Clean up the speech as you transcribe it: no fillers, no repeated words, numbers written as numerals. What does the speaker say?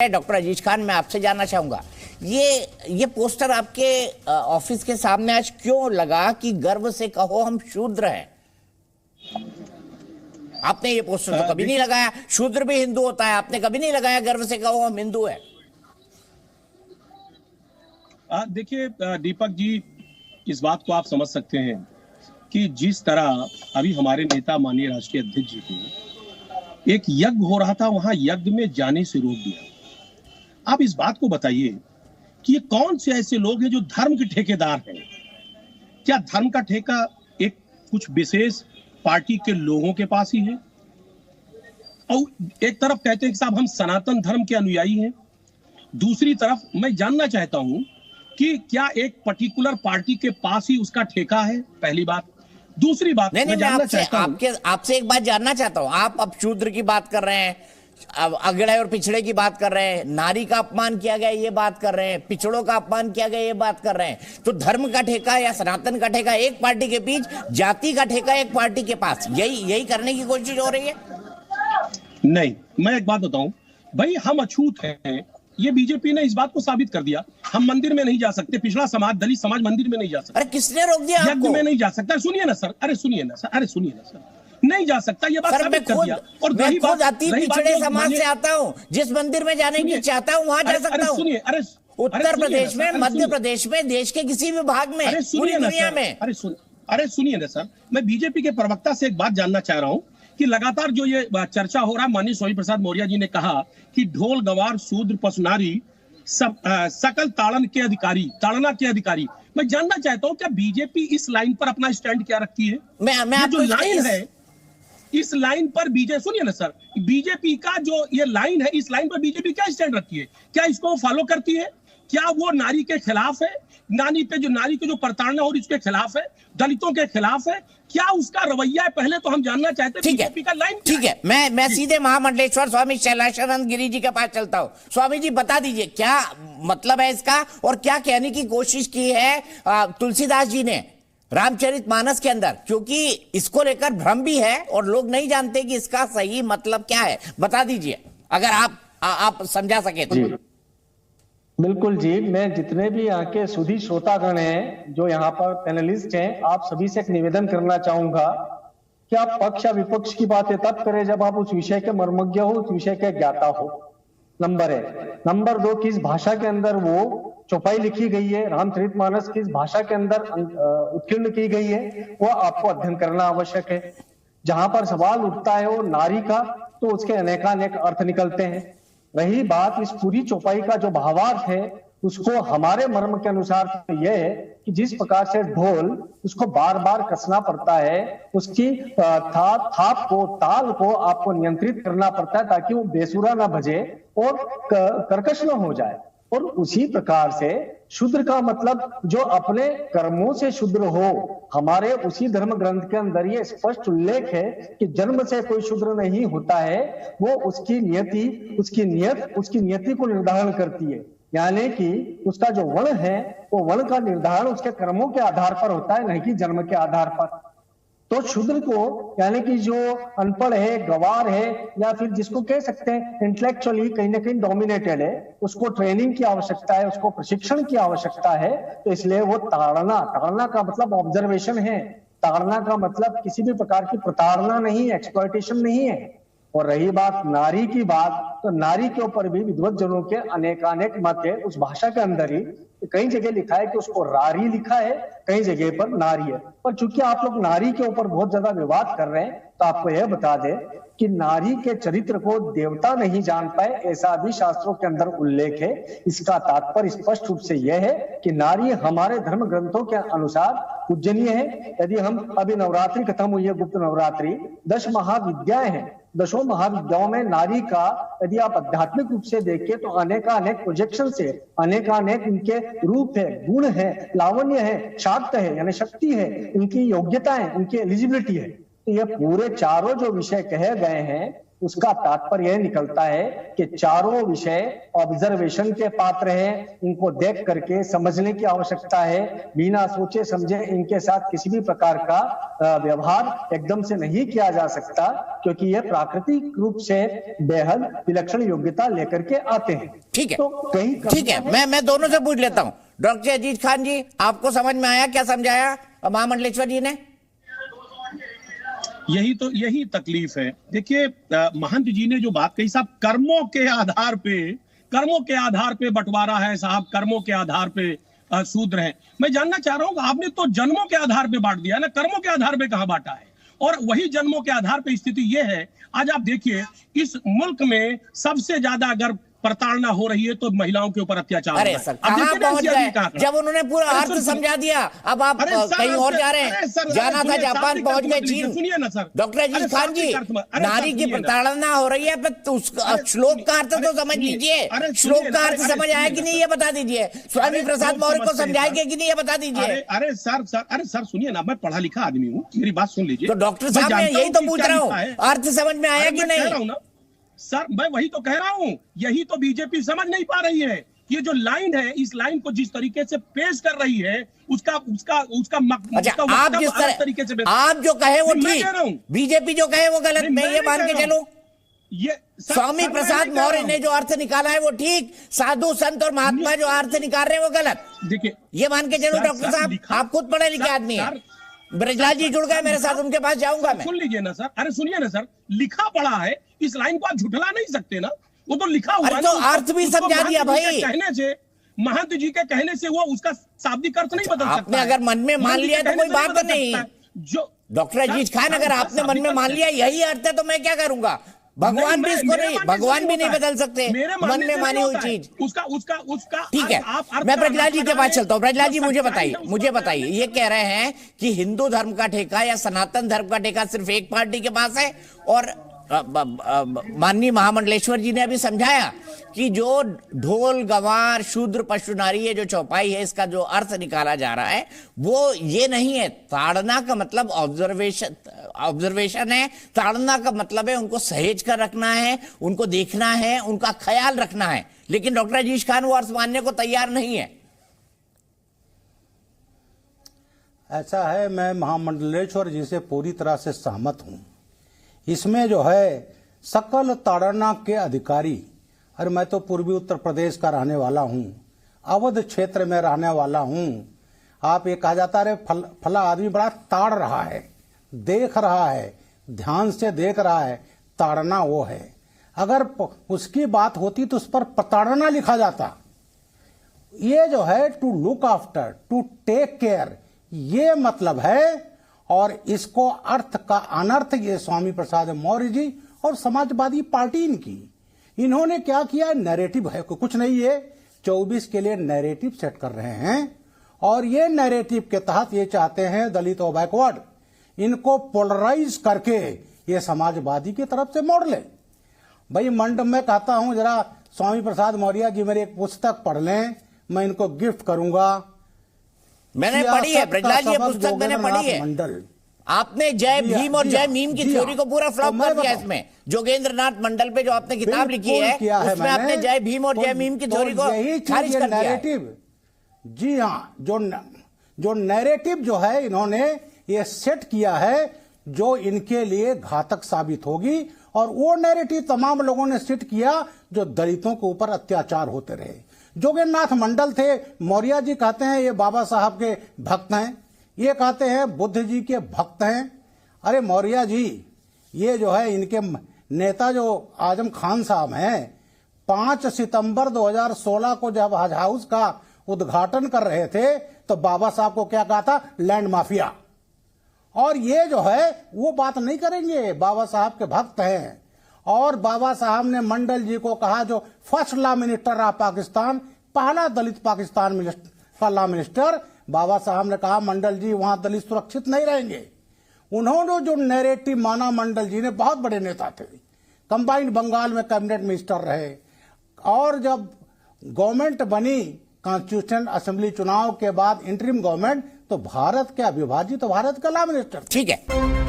Doctor अजीज खान, मैं आपसे जानना चाहूंगा, ये पोस्टर आपके ऑफिस के सामने आज क्यों लगा कि गर्व से कहो हम शूद्र हैं? आपने ये पोस्टर तो कभी नहीं लगाया। शूद्र भी हिंदू होता है, आपने कभी नहीं लगाया गर्व से कहो हम हिंदू हैं। देखिए दीपक जी, इस बात को आप समझ सकते हैं कि जिस तरह अभी हमारे नेता माननीय राष्ट्रीय अध्यक्ष जी को एक यज्ञ हो रहा था, वहां यज्ञ में जाने से रोक दिया। आप इस बात को बताइए कि ये कौन से ऐसे लोग हैं जो धर्म के ठेकेदार हैं? क्या धर्म का ठेका एक कुछ विशेष पार्टी के लोगों के पास ही है? और एक तरफ कहते हैं कि साहब हम सनातन धर्म के अनुयायी हैं, दूसरी तरफ मैं जानना चाहता हूं कि क्या एक पर्टिकुलर पार्टी के पास ही उसका ठेका है? पहली बात। दूसरी बात, मैं आपसे एक बात जानना चाहता हूं। आप अब शूद्र की बात कर रहे हैं, अगड़े और पिछड़े की बात कर रहे हैं, नारी का अपमान किया गया ये बात कर रहे हैं, पिछड़ों का अपमान किया गया ये बात कर रहे हैं। तो धर्म का ठेका या सनातन का ठेका एक पार्टी के बीच, जाति का ठेका एक पार्टी के पास, यही करने की कोशिश हो रही है? नहीं, मैं एक बात बताऊं भाई, हम अछूत हैं। ये बीजेपी ने इस बात को साबित कर दिया। हम मंदिर में नहीं जा सकते, पिछड़ा समाज, दलित समाज मंदिर में नहीं जा सकता। अरे किसने रोक दिया आपको? यज्ञ में नहीं जा सकता। सुनिए ना सर, अरे सुनिए ना सर, नहीं जा सकता, ये बात साबित कर दिया। और मैं खुद जाति पिछड़े समाज से आता हूँ, जिस मंदिर में जाने की चाहता हूँ वहां जा सकता हूँ। सुनिए, उत्तर प्रदेश में, मध्य प्रदेश में, देश के किसी भी भाग में, पूरी दुनिया में। अरे सुनिए ना सर, मैं बीजेपी के प्रवक्ता से एक बात जानना चाह रहा हूँ कि लगातार जो ये चर्चा हो रहा है, माननीय स्वामी प्रसाद मौर्य जी ने कहा कि ढोल गवार शूद्र पशुनारी सब सकल ताड़ना के अधिकारी। मैं जानना चाहता हूँ क्या बीजेपी इस लाइन पर अपना स्टैंड क्या रखती है? मैं जो लाइन है, इस लाइन पर बीजेपी, सुनिए ना सर, बीजेपी का जो ये लाइन है, इस लाइन पर बीजेपी क्या स्टैंड रखती है? क्या इसको फॉलो करती है? क्या वो नारी के खिलाफ है? नारी के जो प्रताड़ना हो इसके खिलाफ है? दलितों के खिलाफ है? क्या उसका रवैया है? पहले तो हम जानना चाहते हैं बीजेपी का लाइन। ठीक है, मैं सीधे महामंडलेश्वर स्वामी शैलाशानंद गिरी जी के पास चलता हूँ। स्वामी जी बता दीजिए क्या मतलब है इसका, और क्या कहने की कोशिश की है तुलसीदास जी ने रामचरितमानस के अंदर, क्योंकि इसको लेकर भ्रम भी है और लोग नहीं जानते कि इसका सही मतलब क्या है। बता दीजिए अगर आप समझा सके तो। बिल्कुल जी, मैं जितने भी यहाँ के सुधी श्रोतागण हैं, जो यहाँ पर पैनलिस्ट हैं, आप सभी से एक निवेदन करना चाहूंगा कि आप पक्ष या विपक्ष की बातें तब करें जब आप उस विषय के मर्मज्ञ हो, उस विषय के ज्ञाता हो। नंबर 1। नंबर 2, किस भाषा के अंदर वो चौपाई लिखी गई है, रामचरितमानस किस भाषा के अंदर उत्कीर्ण की गई है, वो आपको अध्ययन करना आवश्यक है। जहां पर सवाल उठता है वो नारी का, तो उसके अनेकानेक अर्थ निकलते हैं। रही बात इस पूरी चौपाई का जो भावार्थ है, उसको हमारे मर्म के अनुसार तो यह है कि जिस प्रकार से ढोल उसको बार बार कसना पड़ता है, उसकी थाप को, ताल को आपको नियंत्रित करना पड़ता है ताकि वो बेसुरा ना बजे और कर्कश ना हो जाए। और उसी प्रकार से शूद्र का मतलब जो अपने कर्मों से शूद्र हो। हमारे उसी धर्म ग्रंथ के अंदर ये स्पष्ट उल्लेख है कि जन्म से कोई शूद्र नहीं होता है, वो उसकी नियति को निर्धारण करती है। यानी कि उसका जो वर्ण है, वो वर्ण का निर्धारण उसके कर्मों के आधार पर होता है, नहीं कि जन्म के आधार पर। तो शूद्र को, यानी कि जो अनपढ़ है, गवार है, या फिर जिसको कह सकते हैं इंटेलेक्चुअली कहीं ना कहीं डोमिनेटेड है, उसको ट्रेनिंग की आवश्यकता है, उसको प्रशिक्षण की आवश्यकता है। तो इसलिए वो ताड़ना का मतलब ऑब्जर्वेशन है। ताड़ना का मतलब किसी भी प्रकार की प्रताड़ना नहीं, एक्सप्लॉयटेशन नहीं है। और रही बात नारी की बात, तो नारी के ऊपर भी विद्वत जनों के अनेकानेक मत है। उस भाषा के अंदर ही कई जगह लिखा है कि उसको रारी लिखा है, कई जगह पर नारी है। पर चूंकि आप लोग नारी के ऊपर बहुत ज्यादा विवाद कर रहे हैं, तो आपको यह बता दे कि नारी के चरित्र को देवता नहीं जान पाए, ऐसा भी शास्त्रों के अंदर उल्लेख है। इसका तात्पर्य स्पष्ट रूप से यह है कि नारी हमारे धर्म ग्रंथों के अनुसार पूजनीय है। यदि हम अभी नवरात्रि खत्म हुई है, गुप्त नवरात्रि, 10 महाविद्याएं हैं। 10 महाविद्याओं में नारी का यदि आप आध्यात्मिक रूप से देखें तो अनेकानेक प्रोजेक्शन से, अनेकानेक इनके रूप है, गुण है, लावण्य है, शाक्त है यानी शक्ति है, इनकी योग्यता है, इनकी एलिजिबिलिटी है। तो ये पूरे चारों जो विषय कहे गए हैं, उसका तात्पर्य यह निकलता है कि चारों विषय ऑब्जर्वेशन के पात्र हैं, इनको देख करके समझने की आवश्यकता है। बिना सोचे समझे इनके साथ किसी भी प्रकार का व्यवहार एकदम से नहीं किया जा सकता, क्योंकि ये प्राकृतिक रूप से बेहद विलक्षण योग्यता लेकर के आते हैं। ठीक है, तो कहीं ठीक है, मैं दोनों से पूछ लेता हूं। डॉक्टर अजीज खान जी, आपको समझ में आया क्या समझाया महामंडलेश्वर जी ने? यही तकलीफ है। देखिए, महंत जी ने जो बात कही, साहब कर्मों के आधार पे बंटवारा है साहब, कर्मों के आधार पे शूद्र है। मैं जानना चाह रहा हूं, आपने तो जन्मों के आधार पे बांट दिया ना, कर्मों के आधार पे कहां बांटा है? और वही जन्मों के आधार पे स्थिति यह है, आज आप देखिए इस मुल्क में सबसे ज्यादा अगर प्रताड़ना हो रही है तो महिलाओं के ऊपर अत्याचार। अरे सर, कहां पहुंच गए जब उन्होंने पूरा अर्थ समझा दिया? अब आप कहीं और जा रहे हैं। जाना था जापान, पहुंच गए चीन। सुनिए ना सर, डॉक्टर अजीज खान जी, नारी की प्रताड़ना हो रही है, पर श्लोक का अर्थ तो समझ लीजिए। श्लोक का अर्थ समझ आया कि नहीं ये बता दीजिए। स्वामी प्रसाद मौर्य को समझाएंगे कि नहीं ये बता दीजिए। अरे सर सुनिए ना, मैं पढ़ा लिखा आदमी हूँ, मेरी बात सुन लीजिए। तो डॉक्टर साहब, मैं यही तो पूछ रहा हूँ, अर्थ समझ में आया कि नहीं? सर मैं वही तो कह रहा हूं, यही तो बीजेपी समझ नहीं पा रही है। ये जो लाइन है, इस लाइन को जिस तरीके से पेश कर रही है, उसका अच्छा, आप जिस तरीके से आप जो कहे वो ठीक, बीजेपी जो कहे वो गलत, मैं ये मान के चलूं? ये स्वामी प्रसाद मौर्य ने जो अर्थ निकाला है वो ठीक, साधु संत और महात्मा जो अर्थ निकाल रहे हैं वो गलत। देखिए, ये मान के चलो डॉक्टर साहब, आप खुद पढ़े लिखे आदमी हैं। ब्रजलाल जी जुड़ गए मेरे साथ, उनके पास जाऊंगा मैं। सुन लीजिए ना सर, अरे सुनिए ना सर, लिखा पढ़ा है, इस लाइन को आप झुठला नहीं सकते ना, वो तो लिखा हुआ है। तो अर्थ भी समझा दिया भाई। कहने से, महंत जी के कहने से वो उसका शाब्दिक अर्थ नहीं बदल सकता। आपने अगर मन में मान लिया तो कोई बात नहीं। जो डॉक्टर अजीज खान, अगर आपने मन में मान लिया यही अर्थ है, तो मैं क्या करूंगा? भगवान भी इसको नहीं, भगवान भी नहीं बदल सकते मन में मानी हुई चीज। उसका ठीक है, मैं ब्रजलाल जी के पास चलता हूँ। ब्रजलाल जी, मुझे बताइए, ये कह रहे हैं कि हिंदू धर्म का ठेका या सनातन धर्म का ठेका सिर्फ एक पार्टी के पास है, और माननीय महामंडलेश्वर जी ने अभी समझाया कि जो ढोल गंवार शूद्र पशु नारी, ये जो चौपाई है, इसका जो अर्थ निकाला जा रहा है वो ये नहीं है। ताड़ना का मतलब ऑब्जर्वेशन है। ताड़ना का मतलब है उनको सहेज कर रखना है, उनको देखना है, उनका ख्याल रखना है। लेकिन डॉक्टर अजीज खान वो अर्थ मानने को तैयार नहीं है। ऐसा है, मैं महामंडलेश्वर जी से पूरी तरह से सहमत हूं। इसमें जो है सकल ताड़ना के अधिकारी, अरे मैं तो पूर्वी उत्तर प्रदेश का रहने वाला हूं, अवध क्षेत्र में रहने वाला हूं। आप ये कहा जाता है फला आदमी बड़ा ताड़ रहा है, देख रहा है, ध्यान से देख रहा है, ताड़ना वो है। अगर उसकी बात होती तो उस पर प्रताड़ना लिखा जाता। ये जो है to look after, to take care, ये मतलब है। और इसको अर्थ का अनर्थ ये स्वामी प्रसाद मौर्य जी और समाजवादी पार्टी इन्होंने क्या किया? नैरेटिव है, कुछ नहीं, ये 24 के लिए नैरेटिव सेट कर रहे हैं। और ये नैरेटिव के तहत ये चाहते हैं दलित और बैकवर्ड, इनको पोलराइज करके ये समाजवादी की तरफ से मोड़ ले। भाई मंड में कहता हूं, जरा स्वामी प्रसाद मौर्य जी मेरी एक पुस्तक पढ़ लें, मैं इनको गिफ्ट करूंगा। मैंने पढ़ी है ब्रजलाल जी, पुस्तक मैंने पढ़ी है। मंडल, आपने जय भीम और जय मीम की थ्योरी को पूरा फ्लॉप कर दिया। इसमें जोगेंद्र नाथ मंडल पे जो आपने किताब लिखी है, उसमें आपने जय भीम और जय मीम की थ्योरी को खारिज कर दिया है। जी हाँ, जो नैरेटिव जो है इन्होंने ये सेट किया है, जो इनके लिए घातक साबित होगी। और वो नैरेटिव तमाम लोगों ने सेट किया जो दलितों के ऊपर अत्याचार होते रहे। जोगेंद्रनाथ मंडल थे, मौर्य जी कहते हैं ये बाबा साहब के भक्त हैं, ये कहते हैं बुद्ध जी के भक्त हैं। अरे मौर्य जी, ये जो है इनके नेता जो आजम खान साहब हैं, 5 सितंबर 2016 को जब हज हाउस का उद्घाटन कर रहे थे तो बाबा साहब को क्या कहा था? Land mafia. और ये जो है वो बात नहीं करेंगे, बाबा साहब के भक्त हैं। और बाबा साहब ने मंडल जी को कहा, जो first law minister of Pakistan, पहला दलित पाकिस्तान का लॉ मिनिस्टर, बाबा साहब ने कहा मंडल जी वहां दलित सुरक्षित नहीं रहेंगे। उन्होंने जो नैरेटिव माना, मंडल जी ने बहुत बड़े नेता थे, कंबाइंड बंगाल में कैबिनेट मिनिस्टर रहे। और जब गवर्नमेंट बनी कॉन्स्टिट्यूशन असेंबली चुनाव के बाद इंटरिम गवर्नमेंट, तो भारत के अविभाजित भारत का लॉ मिनिस्टर। ठीक है।